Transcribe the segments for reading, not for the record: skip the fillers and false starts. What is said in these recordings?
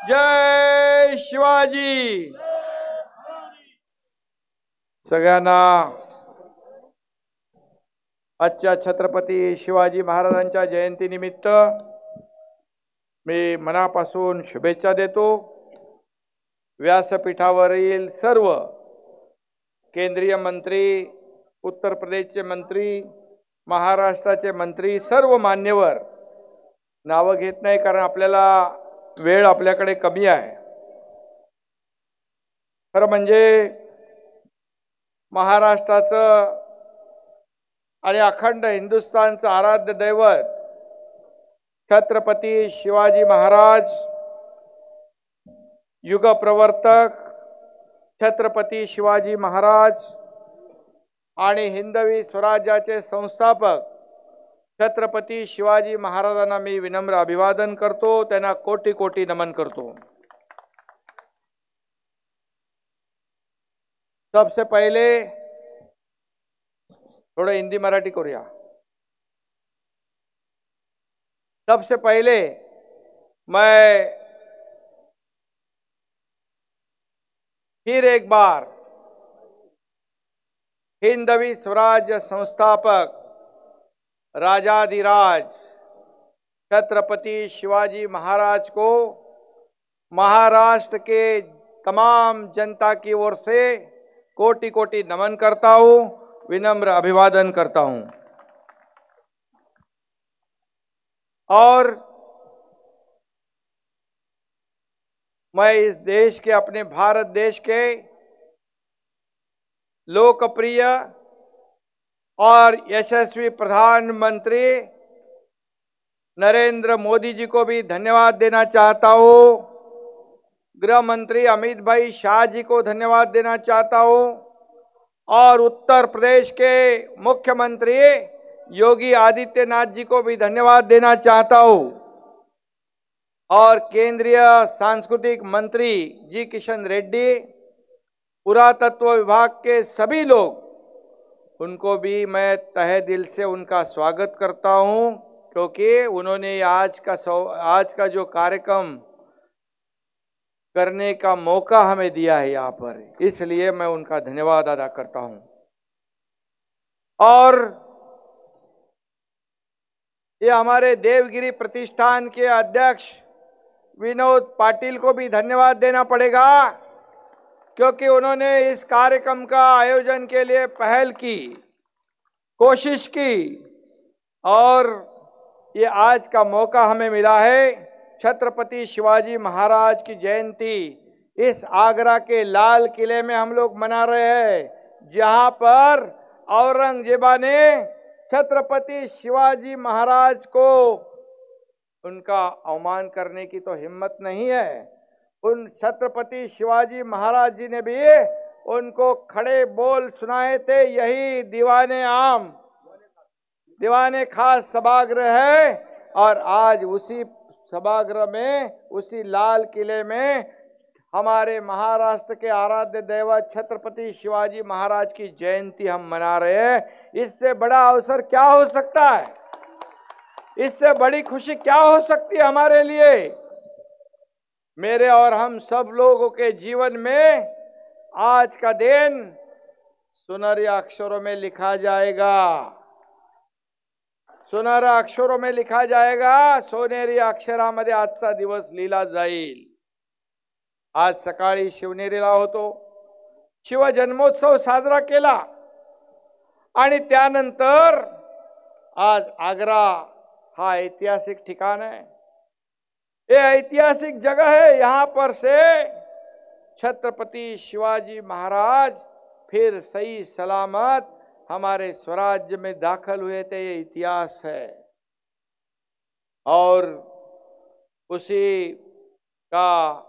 जय शिवाजी। सगळ्यांना आजच्या छत्रपती शिवाजी महाराजांच्या जयंतीनिमित्त मी मनापासून शुभेच्छा देतो। व्यासपीठावरील सर्व केंद्रीय मंत्री, उत्तर प्रदेशचे मंत्री, महाराष्ट्राचे मंत्री, सर्व मान्यवर, नाव घेत नाही कारण आपल्याला वेळ आपल्याकडे कमी आहे। खरं म्हणजे महाराष्ट्राचं आणि अखंड हिंदुस्थानचं आराध्य दैवत छत्रपती शिवाजी महाराज, युग प्रवर्तक छत्रपती शिवाजी महाराज आणि हिंदवी स्वराज्याचे संस्थापक छत्रपती शिवाजी महाराजांना मी विनम्र अभिवादन करतो, त्यांना कोटी कोटी नमन करतो। सबसे पहले थोड़ा हिंदी मराठी करूया। सबसे पहले मैं फिर एक बार हिंदवी स्वराज्य संस्थापक राजाधिराज छत्रपति शिवाजी महाराज को महाराष्ट्र के तमाम जनता की ओर से कोटि कोटि नमन करता हूं, विनम्र अभिवादन करता हूं। और मैं इस देश के, अपने भारत देश के लोकप्रिय और यशस्वी प्रधानमंत्री नरेंद्र मोदी जी को भी धन्यवाद देना चाहता हूं। गृह मंत्री अमित भाई शाह जी को धन्यवाद देना चाहता हूं और उत्तर प्रदेश के मुख्यमंत्री योगी आदित्यनाथ जी को भी धन्यवाद देना चाहता हूं और केंद्रीय सांस्कृतिक मंत्री जी किशन रेड्डी, पुरातत्व विभाग के सभी लोग, उनको भी मैं तहे दिल से उनका स्वागत करता हूं, क्योंकि उन्होंने आज का जो कार्यक्रम करने का मौका हमें दिया है यहाँ पर, इसलिए मैं उनका धन्यवाद अदा करता हूं। और ये हमारे देवगिरी प्रतिष्ठान के अध्यक्ष विनोद पाटिल को भी धन्यवाद देना पड़ेगा, क्योंकि उन्होंने इस कार्यक्रम का आयोजन के लिए पहल की, कोशिश की और ये आज का मौका हमें मिला है। छत्रपति शिवाजी महाराज की जयंती इस आगरा के लाल किले में हम लोग मना रहे हैं, जहां पर औरंगजेबा ने छत्रपति शिवाजी महाराज को उनका अवमान करने की तो हिम्मत नहीं है। उन छत्रपति शिवाजी महाराज जी ने भी उनको खड़े बोल सुनाए थे, यही दीवाने आम दीवाने खास सभागृह है। और आज उसी सभागृह में, उसी लाल किले में हमारे महाराष्ट्र के आराध्य दैवत छत्रपति शिवाजी महाराज की जयंती हम मना रहे हैं। इससे बड़ा अवसर क्या हो सकता है? इससे बड़ी खुशी क्या हो सकती है हमारे लिए? मेरे और हम सब लोगों के जीवन में आज का दिन सुनहरे अक्षरों में लिखा जाएगा, सुनहरे अक्षरों में लिखा जाएगा। सोनेरी अक्षरामध्ये आजचा दिवस लिहिला जाईल। आज सकाळी शिवनेरीला होतो, शिवजन्मोत्सव साजरा केला आणि त्यानंतर आज आगरा हा ऐतिहासिक ठिकाण है, ये ऐतिहासिक जगह है। यहाँ पर से छत्रपति शिवाजी महाराज फिर सही सलामत हमारे स्वराज्य में दाखिल हुए थे, ये इतिहास है। और उसी का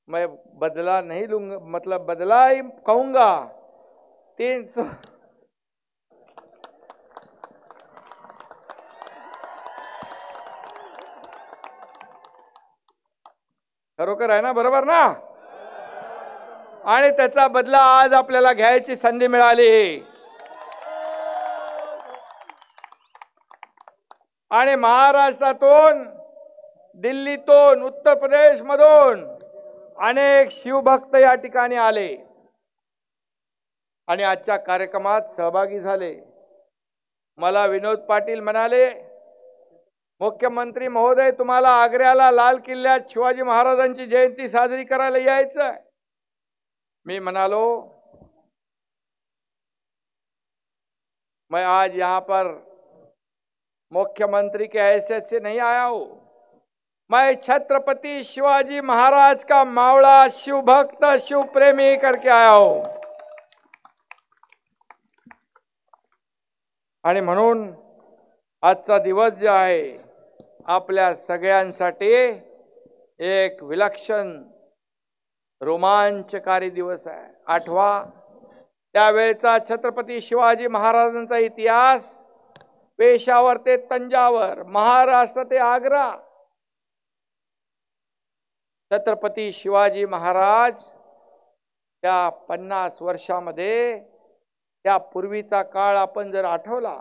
मैं बदला नहीं लूंगा, मतलब बदला ही कहूंगा। 300 खरोखर आहे ना, बरोबर ना? आणि त्याचा बदला आज आपल्याला घ्यायची संधी मिळाली। आणि महाराष्ट्रातून दिल्लीतून, उत्तर प्रदेश मधून अनेक शिवभक्त या ठिकाणी आले आणि आजच्या कार्यक्रमात सहभागी झाले। मला विनोद पाटील म्हणाले, मुख्यमंत्री महोदय, तुम्हाला आग्र्याला लाल किल्ल्यात शिवाजी महाराजांची जयंती साजरी करायला यायचं। मी म्हणालो, मैं आज यहाँ पर मुख्यमंत्री के हैसियत से नहीं आया हूं, मैं छत्रपति शिवाजी महाराज का मावड़ा, शिव भक्त, शिव प्रेमी करके आया हूं। आणि म्हणून आजचा दिवस जो आहे आपल्या सगळ्यांसाठी एक विलक्षण रोमांचकारी दिवस आहे। आठवा, त्यावेळेचा छत्रपती शिवाजी महाराजांचा इतिहास पेशावर ते तंजावर, महाराष्ट्र ते आग्रा, छत्रपती शिवाजी महाराज त्या 50 वर्षामध्ये त्या पूर्वीचा काळ आपण जर आठवला,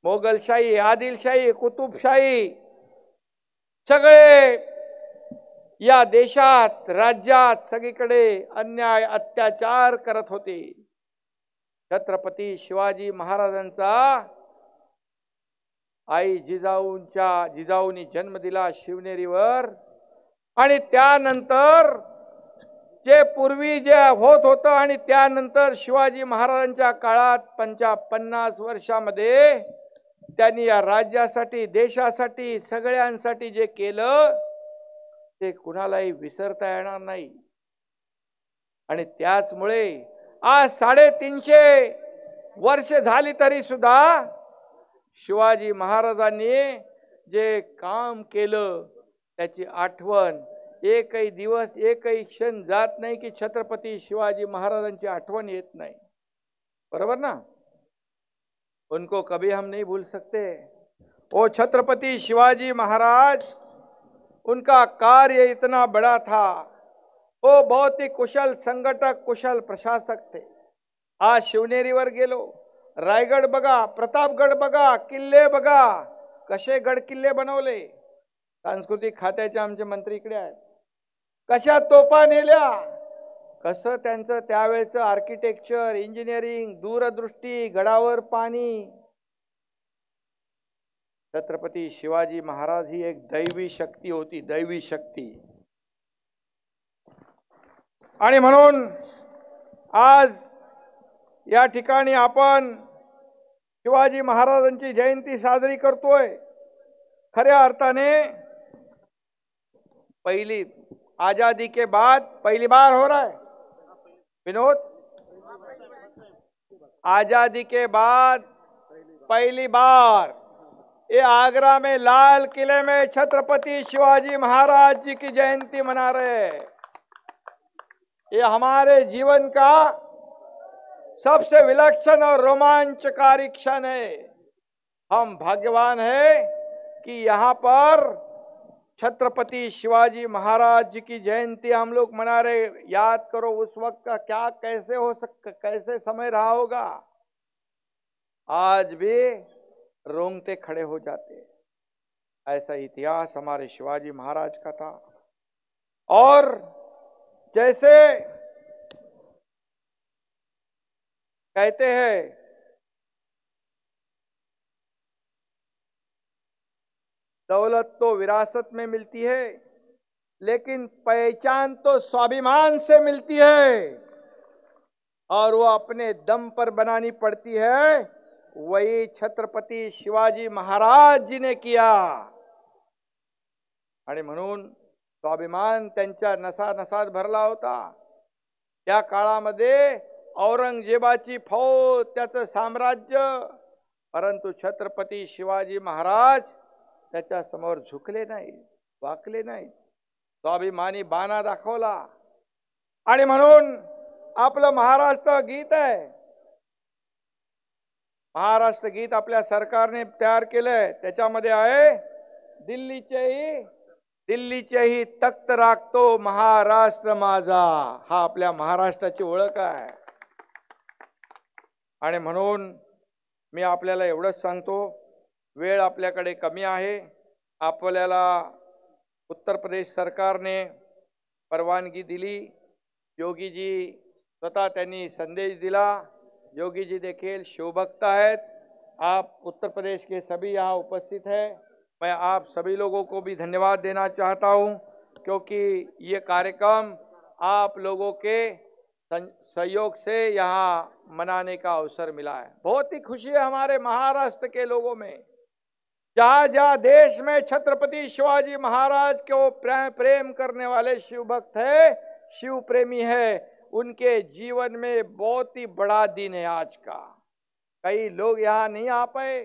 मोगलशाही, आदिलशाही, कुतुबशाही सगळे या देशात, राज्यात सगळीकडे अन्याय, अत्याचार करत होते। छत्रपती शिवाजी महाराजांचा आई जिजाऊंनी जन्म दिला शिवनेरीवर, आणि त्यानंतर जे पूर्वी जे होत होतं आणि त्यानंतर शिवाजी महाराजांच्या काळात 50 वर्षामध्ये त्यांनी या राज्यासाठी, देशासाठी, सगळ्यांसाठी जे केलं ते कुणालाही विसरता येणार नाही। आणि त्याचमुळे आज 350 वर्ष झाली तरी सुद्धा शिवाजी महाराजांनी जे काम केलं त्याची आठवण एकही दिवस, एकही क्षण जात नाही की छत्रपती शिवाजी महाराजांची आठवण येत नाही। बरोबर ना? उनको कभी हम नहीं भूल सकते। वो छत्रपति शिवाजी महाराज, उनका कार्य इतना बड़ा था, वो बहुत ही कुशल संघटक, कुशल प्रशासक थे। आज शिवनेरीवर गेलो, रायगड बघा, प्रतापगड बघा, किल्ले बघा, कसे गड किल्ले बनवले। सांस्कृतिक खात्याचे आमचे मंत्री इकडे आहेत, कशा तोफा नेल्या, कसं त्यांचं त्यावेळेचं आर्किटेक्चर, इंजिनिअरिंग, दूरदृष्टी, गडावर पाणी। छत्रपती शिवाजी महाराज ही एक दैवी शक्ती होती, दैवी शक्ती। आणि म्हणून आज या ठिकाणी आपण शिवाजी महाराजांची जयंती साजरी करतोय। खऱ्या अर्थाने पहली आजादी के बाद पहली बार हो रहा है विनोद, आजादी के बाद पहली बार ये आगरा में लाल किले में छत्रपति शिवाजी महाराज जी की जयंती मना रहे हैं। ये हमारे जीवन का सबसे विलक्षण और रोमांचकारी क्षण है। हम भाग्यवान हैं कि यहाँ पर छत्रपति शिवाजी महाराज जी की जयंती हम लोग मना रहे। याद करो उस वक्त का क्या, कैसे हो कैसे समय रहा होगा, आज भी रोंगटे खड़े हो जाते। ऐसा इतिहास हमारे शिवाजी महाराज का था। और जैसे कहते हैं, दौलत तो विरासत में मिलती है, लेकिन पहचान तो स्वाभिमान से मिलती है, और वो अपने दम पर बनानी पड़ती है। वही छत्रपती शिवाजी महाराज जी ने किया। आणि म्हणून स्वाभिमान त्यांच्या नसानसात भरला होता। त्या काळामध्ये औरंगजेबाची फौज, त्याचं साम्राज्य, परंतु छत्रपती शिवाजी महाराज त्याच्या समोर झुकले नाही, वाकले नाही, स्वाभिमानी बाणा दाखवला। आणि म्हणून आपलं महाराष्ट्र गीत आहे, महाराष्ट्र गीत आपल्या सरकारने तयार केलंय, त्याच्यामध्ये आहे दिल्लीचेही तख्त राखतो महाराष्ट्र माझा। हा आपल्या महाराष्ट्राची ओळख आहे। आणि म्हणून मी आपल्याला एवढंच सांगतो, वेळ आपल्याकडे कमी आहे, आपल्याला उत्तर प्रदेश सरकार ने परवानगी दिली. योगीजी स्वतः त्यांनी संदेश दिला. योगीजी देखील शिवभक्त आहेत. आप उत्तर प्रदेश के सभी यहाँ उपस्थित हैं. मैं आप सभी लोगों को भी धन्यवाद देना चाहता हूँ, क्योंकि ये कार्यक्रम आप लोगों के सहयोग से यहाँ मनाने का अवसर मिला है. बहुत ही खुशी है हमारे महाराष्ट्र के लोगों में. जहाँ जहाँ देश में छत्रपति शिवाजी महाराज को प्रेम करने वाले शिव भक्त है, शिव प्रेमी है, उनके जीवन में बहुत ही बड़ा दिन है आज का. कई लोग यहाँ नहीं आ पाए,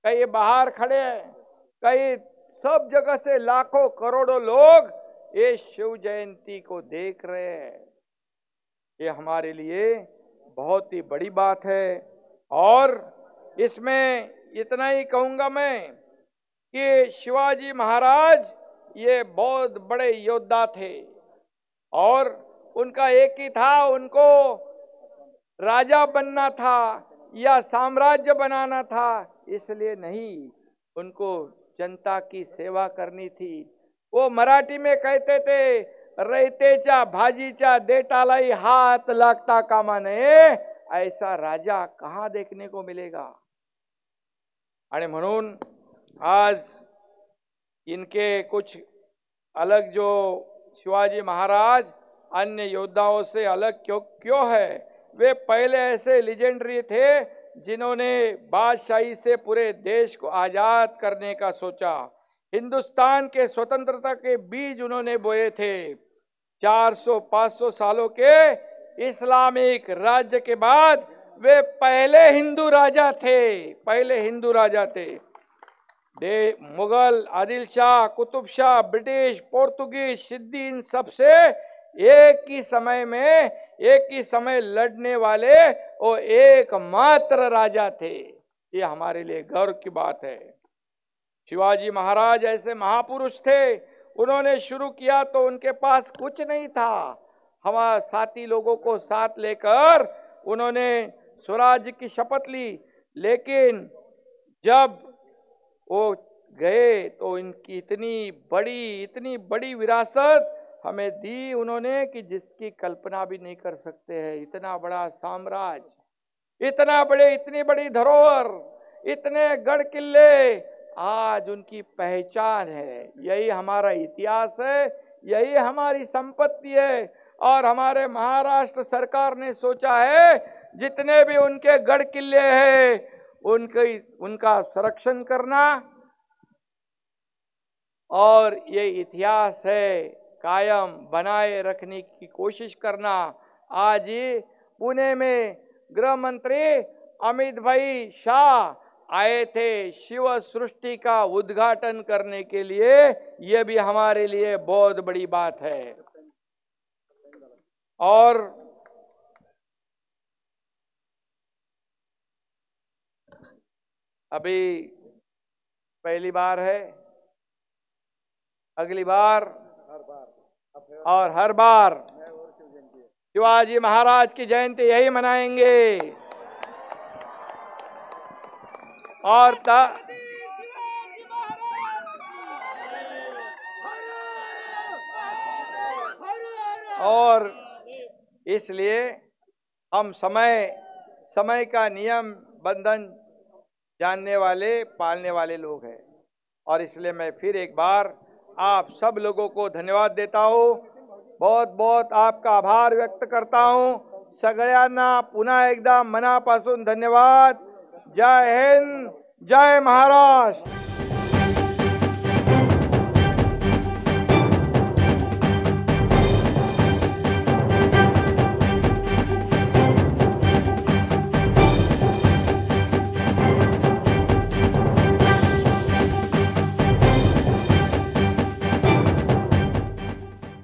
कई बाहर खड़े हैं, कई सब जगह से लाखों करोड़ों लोग ये शिव जयंती को देख रहे हैं. ये हमारे लिए बहुत ही बड़ी बात है. और इसमें इतना ही कहूंगा मैं कि शिवाजी महाराज ये बहुत बड़े योद्धा थे और उनका एक ही था, उनको राजा बनना था या साम्राज्य बनाना था, इसलिए नहीं, उनको जनता की सेवा करनी थी. वो मराठी में कहते थे, रयतेच्या भाजीच्या देठालाही हात लागता कामा नये. ऐसा राजा कहाँ देखने को मिलेगा. आणि म्हणून आज इनके कुछ अलग, जो शिवाजी महाराज अन्य योद्धाओं से अलग क्यों है, वे पहले ऐसे लेजेंडरी थे जिन्होंने बादशाही से पूरे देश को आजाद करने का सोचा. हिंदुस्तान के स्वतंत्रता के बीज उन्होंने बोए थे. 400-500 सालों के इस्लामिक राज्य के बाद वे पहले हिंदू राजा थे. मुगल, आदिल शाह, कुतुब शाह, ब्रिटिश, पोर्तुगीज, सिद्दी, इन सबसे एक ही समय लड़ने वाले वो एकमात्र राजा थे. ये हमारे लिए गर्व की बात है. शिवाजी महाराज ऐसे महापुरुष थे, उन्होंने शुरू किया तो उनके पास कुछ नहीं था. हमारे साथी लोगों को साथ लेकर उन्होंने स्वराज्य की शपथ ली, लेकिन जब वो गए तो इनकी इतनी बड़ी विरासत हमें दी उन्होंने कि जिसकी कल्पना भी नहीं कर सकते हैं. इतना बड़ा साम्राज्य, इतनी बड़ी धरोहर, इतने गढ़ किले, आज उनकी पहचान है. यही हमारा इतिहास है, यही हमारी संपत्ति है. और हमारे महाराष्ट्र सरकार ने सोचा है जितने भी उनके गढ़ किले हैं उनका संरक्षण करना और ये इतिहास है कायम बनाए रखने की कोशिश करना. आज ही पुणे में गृह मंत्री अमित भाई शाह आए थे शिव सृष्टि का उद्घाटन करने के लिए. ये भी हमारे लिए बहुत बड़ी बात है. और अभी पहली बार है, अगली बार और हर बार शिवाजी महाराज की जयंती यही मनाएंगे. और इसलिए हम समय का नियम बंधन जानने वाले, पालने वाले लोग हैं. और इसलिए मैं फिर एक बार आप सब लोगों को धन्यवाद देता हूँ. बहुत बहुत आपका आभार व्यक्त करता हूँ. सगळ्यांना पुन्हा एकदा मनापासून धन्यवाद. जय हिंद, जय महाराष्ट्र.